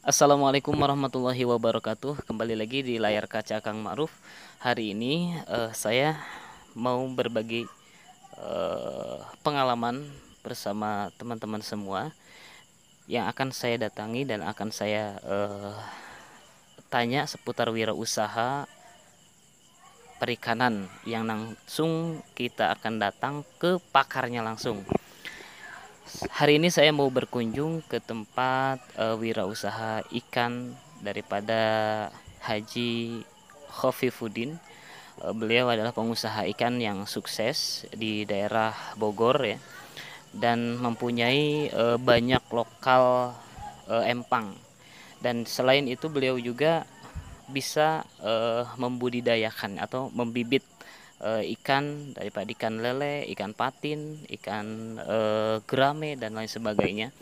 Assalamualaikum warahmatullahi wabarakatuh. Kembali lagi di layar kaca Kang Ma'ruf. Hari ini saya mau berbagi pengalaman bersama teman-teman semua yang akan saya datangi dan akan saya tanya seputar wirausaha perikanan yang langsung kita akan datang ke pakarnya langsung. Hari ini saya mau berkunjung ke tempat wirausaha ikan daripada Haji Khofifuddin. Beliau adalah pengusaha ikan yang sukses di daerah Bogor ya, dan mempunyai banyak lokal empang. Dan selain itu beliau juga bisa membudidayakan atau membibit ikan daripada ikan lele, ikan patin, ikan gerame dan lain sebagainya.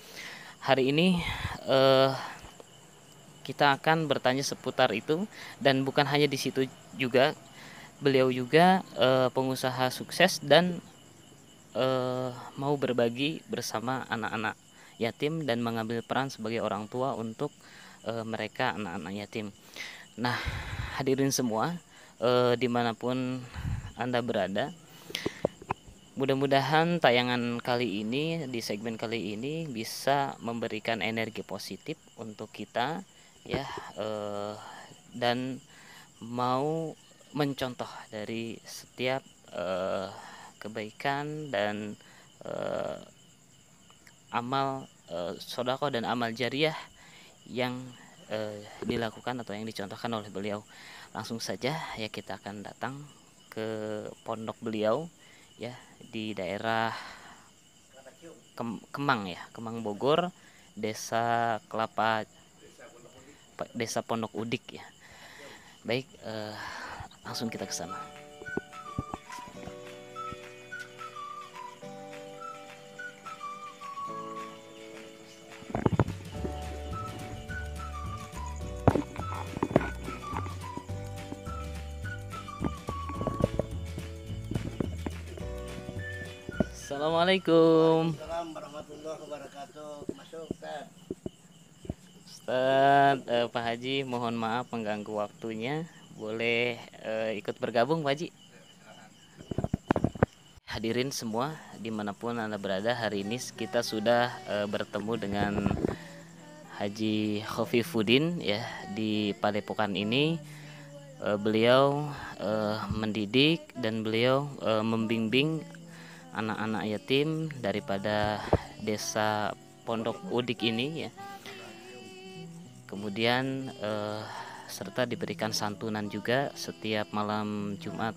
Hari ini eh, kita akan bertanya seputar itu, dan bukan hanya di situ juga, beliau juga pengusaha sukses dan mau berbagi bersama anak-anak yatim dan mengambil peran sebagai orang tua untuk mereka anak-anak yatim. Nah, hadirin semua, dimanapun Anda berada, mudah-mudahan tayangan kali ini, di segmen kali ini, bisa memberikan energi positif untuk kita ya, dan mau mencontoh dari setiap kebaikan dan eh, amal sodako dan amal jariah yang dilakukan atau yang dicontohkan oleh beliau. Langsung saja ya, kita akan datang ke pondok beliau ya, di daerah Kemang ya, Kemang Bogor, Desa Kelapa, Desa Pondok Udik ya. Baik, langsung kita ke sana. Assalamualaikum. Waalaikumsalam warahmatullahi wabarakatuh. Masuk, Ustaz. Ustaz, Pak Haji, mohon maaf mengganggu waktunya. Boleh ikut bergabung, Pak Haji? Hadirin semua, dimanapun Anda berada, hari ini kita sudah bertemu dengan Haji Khofifuddin ya, di Padepokan ini. Beliau mendidik dan beliau membimbing anak-anak yatim daripada desa Pondok Udik ini ya. Kemudian serta diberikan santunan juga setiap malam Jumat.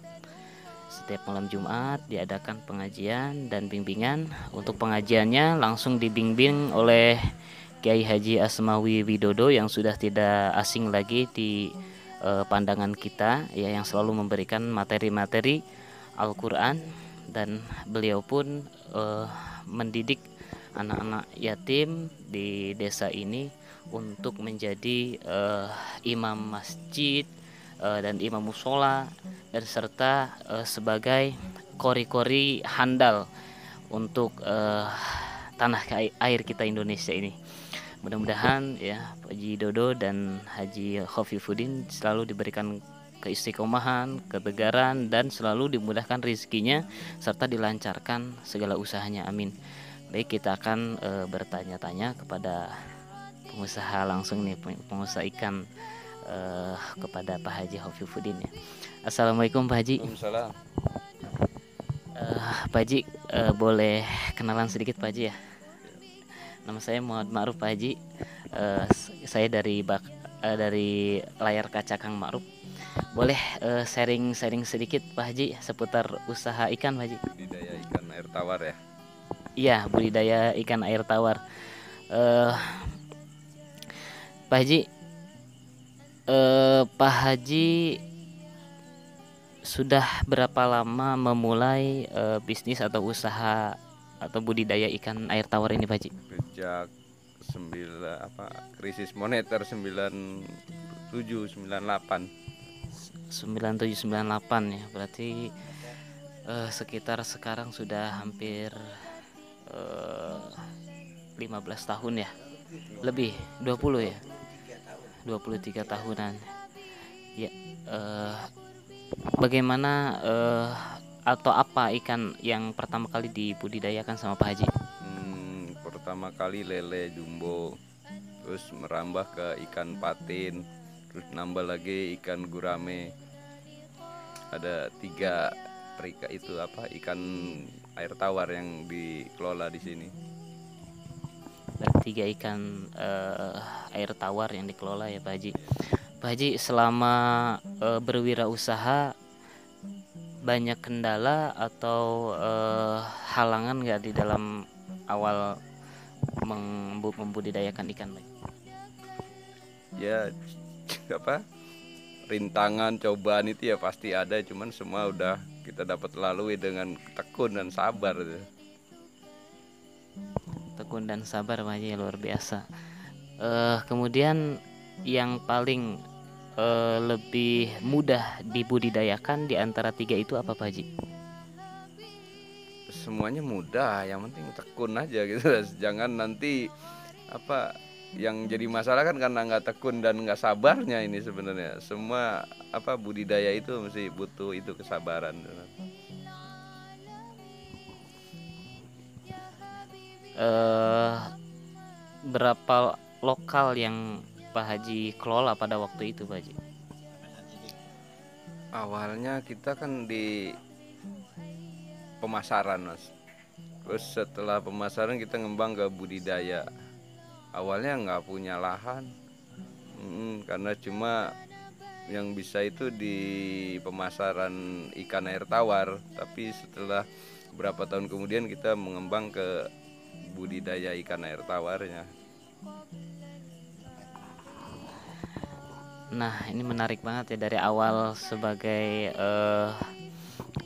Setiap malam Jumat diadakan pengajian dan bimbingan. Untuk pengajiannya langsung dibimbing oleh Kiai Haji Asmawi Widodo yang sudah tidak asing lagi di pandangan kita ya, yang selalu memberikan materi-materi Al-Qur'an, dan beliau pun mendidik anak-anak yatim di desa ini untuk menjadi imam masjid dan imam musola, dan serta sebagai kori-kori handal untuk tanah air kita Indonesia ini. Mudah-mudahan ya Haji Dodo dan Haji Khofifuddin selalu diberikan keistiqomahan, ketegaran, dan selalu dimudahkan rezekinya serta dilancarkan segala usahanya. Amin. Baik, kita akan bertanya-tanya kepada pengusaha langsung nih, pengusaha ikan, kepada Pak Haji Khofifuddin ya. Assalamualaikum Pak Haji. Waalaikumsalam. Pak Haji, boleh kenalan sedikit Pak Haji ya? Nama saya Muhammad Ma'ruf Pak Haji. Saya dari layar kaca Kang Ma'ruf. Boleh sharing-sharing sedikit Pak Haji seputar usaha ikan Pak Haji? Budidaya ikan air tawar ya. Iya, budidaya ikan air tawar. Eh, Pak Haji, Pak Haji sudah berapa lama memulai bisnis atau usaha atau budidaya ikan air tawar ini Pak Haji? Sejak krisis moneter 97 98. 9798 ya, berarti sekitar sekarang sudah hampir 15 tahun ya, lebih 20 ya. 23 tahunan. Ya, bagaimana atau apa ikan yang pertama kali dibudidayakan sama Pak Haji? Pertama kali lele jumbo, terus merambah ke ikan patin, terus nambah lagi ikan gurame. Ada 3 perika itu ikan air tawar yang dikelola di sini. Dan 3 ikan air tawar yang dikelola ya Pak Haji. Pak Haji, selama berwirausaha banyak kendala atau halangan nggak di dalam awal membudidayakan ikan, Pak? Ya rintangan cobaan itu ya pasti ada, cuman semua udah kita dapat lalui dengan tekun dan sabar gitu. Tekun dan sabar Pak Haji, luar biasa. Kemudian yang paling lebih mudah dibudidayakan di antara 3 itu apa Pak Haji? Semuanya mudah, yang penting tekun aja gitu. Jangan nanti yang jadi masalah kan karena nggak tekun dan nggak sabarnya. Ini sebenarnya semua budidaya itu mesti butuh itu kesabaran. Berapa lokal yang Pak Haji kelola pada waktu itu Pak Haji? Awalnya kita kan di pemasaran Mas, terus setelah pemasaran kita ngembang ke budidaya. Awalnya nggak punya lahan, karena cuma yang bisa itu di pemasaran ikan air tawar. Tapi setelah beberapa tahun kemudian kita mengembang ke budidaya ikan air tawarnya. Nah, ini menarik banget ya, dari awal sebagai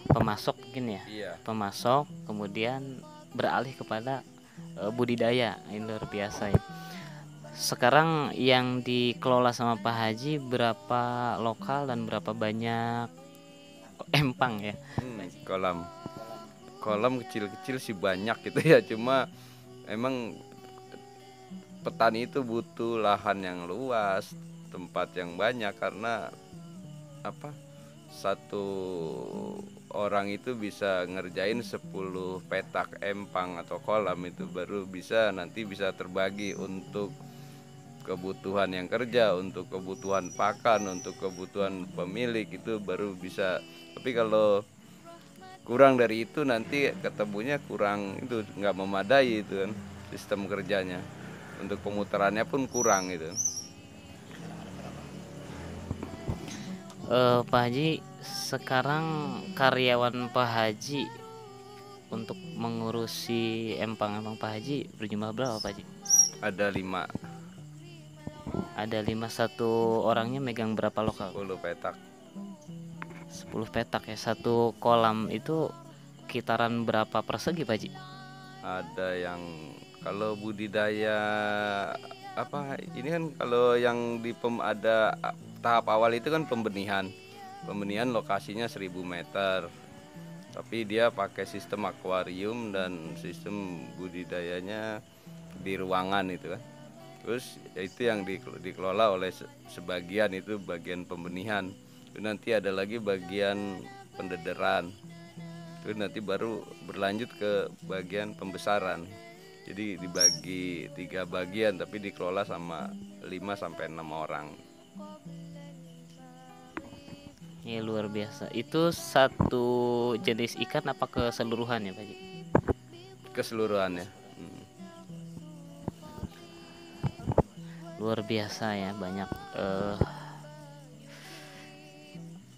pemasok mungkin ya. Iya. Pemasok, kemudian beralih kepada budidaya. Ini luar biasa ya. Sekarang yang dikelola sama Pak Haji berapa lokal dan berapa banyak empang ya? Kolam kecil-kecil sih banyak gitu ya, cuma emang petani itu butuh lahan yang luas, tempat yang banyak, karena satu orang itu bisa ngerjain 10 petak empang atau kolam. Itu baru nanti bisa terbagi untuk kebutuhan yang kerja, untuk kebutuhan pakan, untuk kebutuhan pemilik, itu baru bisa. Tapi kalau kurang dari itu nanti ketemunya kurang, itu nggak memadai itu kan sistem kerjanya, untuk pemutarannya pun kurang gitu. Pak Haji, sekarang karyawan Pak Haji untuk mengurusi empang-empang Pak Haji berjumlah berapa Pak Haji? Ada 5. Ada 5, satu orangnya megang berapa lokal? 10 petak. 10 petak ya. Satu kolam itu kitaran berapa persegi Pak Haji? Ada yang kalau budidaya ini kan kalau yang ada tahap awal itu kan pembenihan lokasinya 1000 meter, tapi dia pakai sistem akuarium dan sistem budidayanya di ruangan itu kan. Terus itu yang dikelola oleh sebagian, itu bagian pembenihan. Itu nanti ada lagi bagian pendederan. Itu nanti baru berlanjut ke bagian pembesaran. Jadi dibagi 3 bagian, tapi dikelola sama 5-6 orang. Ya, luar biasa. Itu satu jenis ikan apa keseluruhan ya Pak Haji? Keseluruhannya. Luar biasa ya, banyak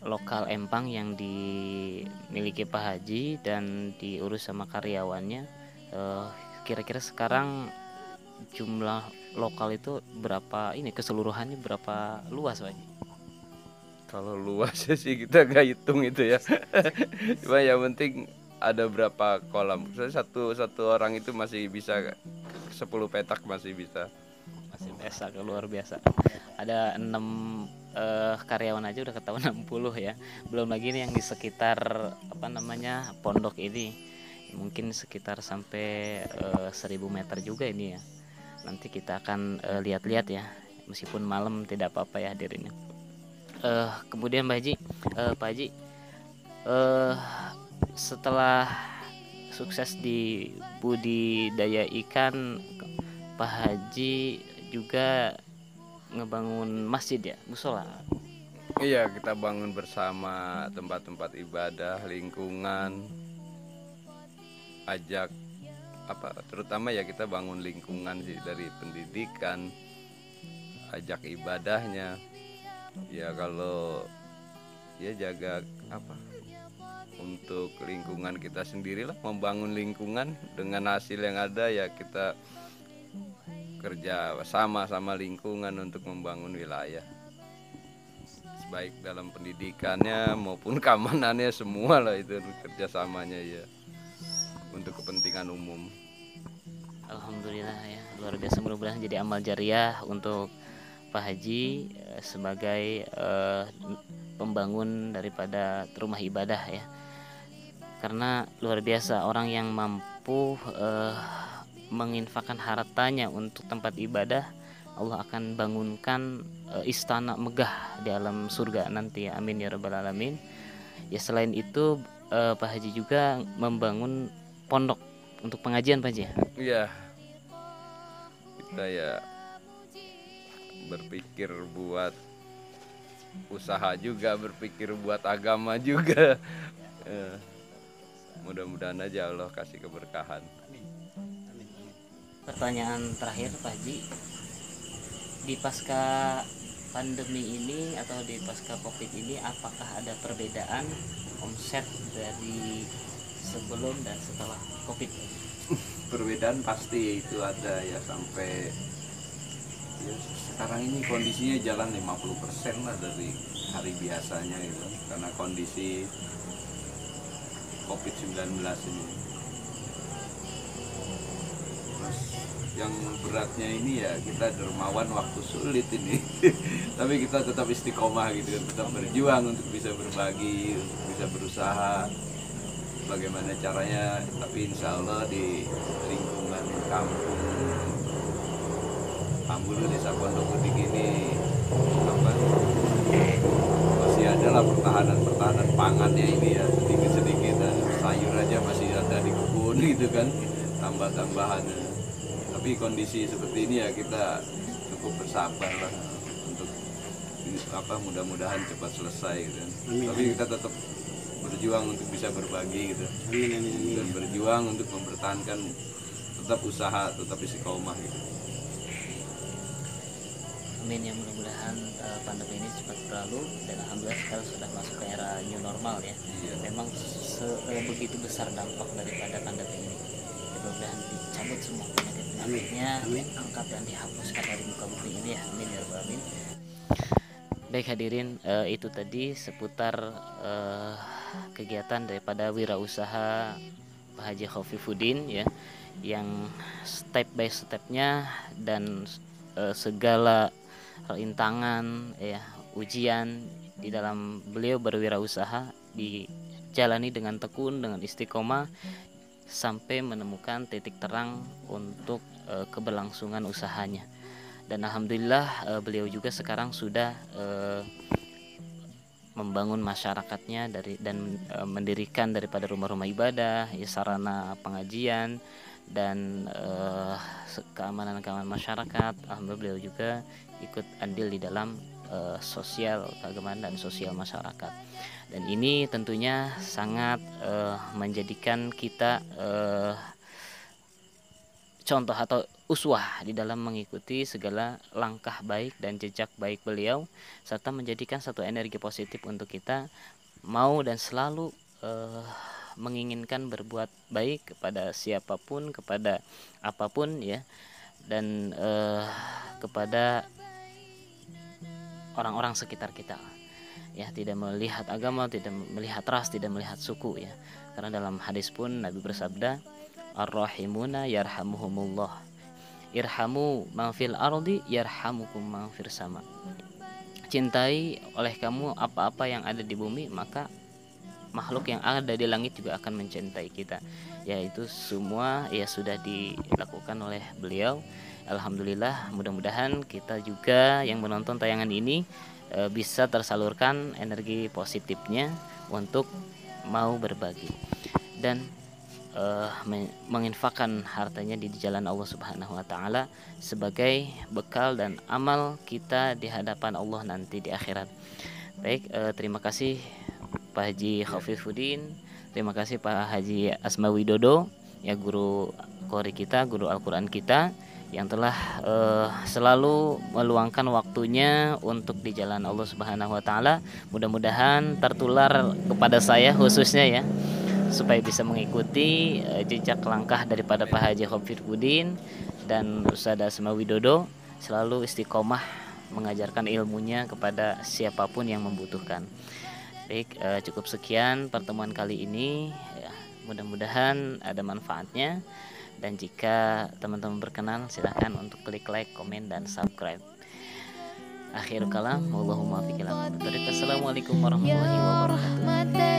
lokal empang yang dimiliki Pak Haji dan diurus sama karyawannya. Kira-kira sekarang jumlah lokal itu berapa, ini keseluruhannya berapa luas Pak Haji? Kalau luasnya sih kita gak hitung itu ya. Cuma yang penting ada berapa kolam. Satu orang itu masih bisa 10 petak masih bisa. Masih biasa, luar biasa. Ada 6 karyawan aja udah ketahuan 60 ya. Belum lagi nih yang di sekitar pondok ini. Mungkin sekitar sampai 1000 meter juga ini ya. Nanti kita akan lihat-lihat ya. meskipun malam tidak apa-apa ya hadirin. Kemudian Pak Haji, eh, setelah sukses di budidaya ikan, Pak Haji juga ngebangun masjid ya, musola. Iya, kita bangun bersama tempat-tempat ibadah, lingkungan, ajak terutama ya kita bangun lingkungan sih, dari pendidikan, ajak ibadahnya. Ya kalau ya jaga untuk lingkungan kita sendirilah, membangun lingkungan dengan hasil yang ada ya kita kerja sama lingkungan untuk membangun wilayah, baik dalam pendidikannya maupun keamanannya, semua lah itu kerjasamanya ya untuk kepentingan umum. Alhamdulillah ya, luar biasa, mudah-mudahan jadi amal jariah untuk Pak Haji sebagai pembangun daripada rumah ibadah ya. Karena luar biasa orang yang mampu menginfakkan hartanya untuk tempat ibadah, Allah akan bangunkan istana megah di alam surga nanti ya. Amin ya rabbal alamin. Ya selain itu Pak Haji juga membangun pondok untuk pengajian Pak Haji. Iya. Kita ya berpikir buat usaha juga, berpikir buat agama juga. Mudah-mudahan aja Allah kasih keberkahan. Pertanyaan terakhir Pak Haji, di pasca pandemi ini atau di pasca Covid ini, apakah ada perbedaan omset dari sebelum dan setelah Covid? Perbedaan pasti itu ada ya, sampai ya sekarang ini kondisinya jalan 50% lah dari hari biasanya gitu, karena kondisi Covid-19 ini. Terus yang beratnya ini ya kita dermawan waktu sulit ini tapi kita tetap istiqomah gitu kan, tetap berjuang untuk bisa berbagi, untuk bisa berusaha bagaimana caranya. Tapi insya Allah di lingkungan kampung Ambulu, Desa Pondok Udik ini masih ada lah pertahanan pangannya ini ya, sedikit-sedikit. Sayur aja masih ada di kebun gitu kan, tambah-tambahan. Tapi kondisi seperti ini ya kita cukup bersabar lah untuk mudah-mudahan cepat selesai gitu. Tapi kita tetap berjuang untuk bisa berbagi gitu. Dan berjuang untuk mempertahankan tetap usaha, tetap istiqomah gitu. Amin ya, mudah-mudahan pandemi ini cepat berlalu dan alhamdulillah sekarang sudah masuk ke era new normal ya. Iya. Memang begitu besar dampak daripada pandemi ini. Mudah-mudahan dicabut semua penyakit-penyakitnya, angkat dan dihapuskan dari muka bumi ini ya. Amin ya rabbal alamin. Baik hadirin, itu tadi seputar kegiatan daripada wirausaha Pak Haji Khofifuddin ya, yang step by stepnya dan segala rintangan ya, ujian di dalam beliau berwirausaha dijalani dengan tekun, dengan istiqomah sampai menemukan titik terang untuk keberlangsungan usahanya. Dan alhamdulillah beliau juga sekarang sudah membangun masyarakatnya dan mendirikan daripada rumah-rumah ibadah, ya, sarana pengajian dan keamanan masyarakat. Alhamdulillah beliau juga ikut andil di dalam sosial keagamaan dan sosial masyarakat. Dan ini tentunya sangat menjadikan kita contoh atau uswah di dalam mengikuti segala langkah baik dan jejak baik beliau, serta menjadikan satu energi positif untuk kita mau dan selalu menginginkan berbuat baik kepada siapapun, kepada apapun ya, dan kepada orang-orang sekitar kita ya, tidak melihat agama, tidak melihat ras, tidak melihat suku ya. Karena dalam hadis pun Nabi bersabda, ar-rahimuna yarhamuhumullah, irhamu man fil ardi yarhamukum man fis sama. Cintai oleh kamu apa-apa yang ada di bumi, maka makhluk yang ada di langit juga akan mencintai kita. Yaitu semua ya sudah dilakukan oleh beliau Alhamdulillah, mudah-mudahan kita juga yang menonton tayangan ini bisa tersalurkan energi positifnya untuk mau berbagi dan menginfakkan hartanya di jalan Allah Subhanahu wa taala sebagai bekal dan amal kita di hadapan Allah nanti di akhirat. Baik, terima kasih Pak Haji Khaufifuddin, terima kasih Pak Haji Asmawidodo, ya guru Qori kita, guru Al-Qur'an kita yang telah selalu meluangkan waktunya untuk di jalan Allah Subhanahu wa taala. Mudah-mudahan tertular kepada saya khususnya ya, supaya bisa mengikuti jejak langkah daripada Pak Haji Khaufifuddin dan Ustadz Asmawidodo, selalu istiqomah mengajarkan ilmunya kepada siapapun yang membutuhkan. Baik, cukup sekian pertemuan kali ini ya, mudah-mudahan ada manfaatnya. Dan jika teman-teman berkenan, silahkan untuk klik like, komen, dan subscribe. Akhirul kalam, Allahumma fiqil. Assalamualaikum warahmatullahi wabarakatuh.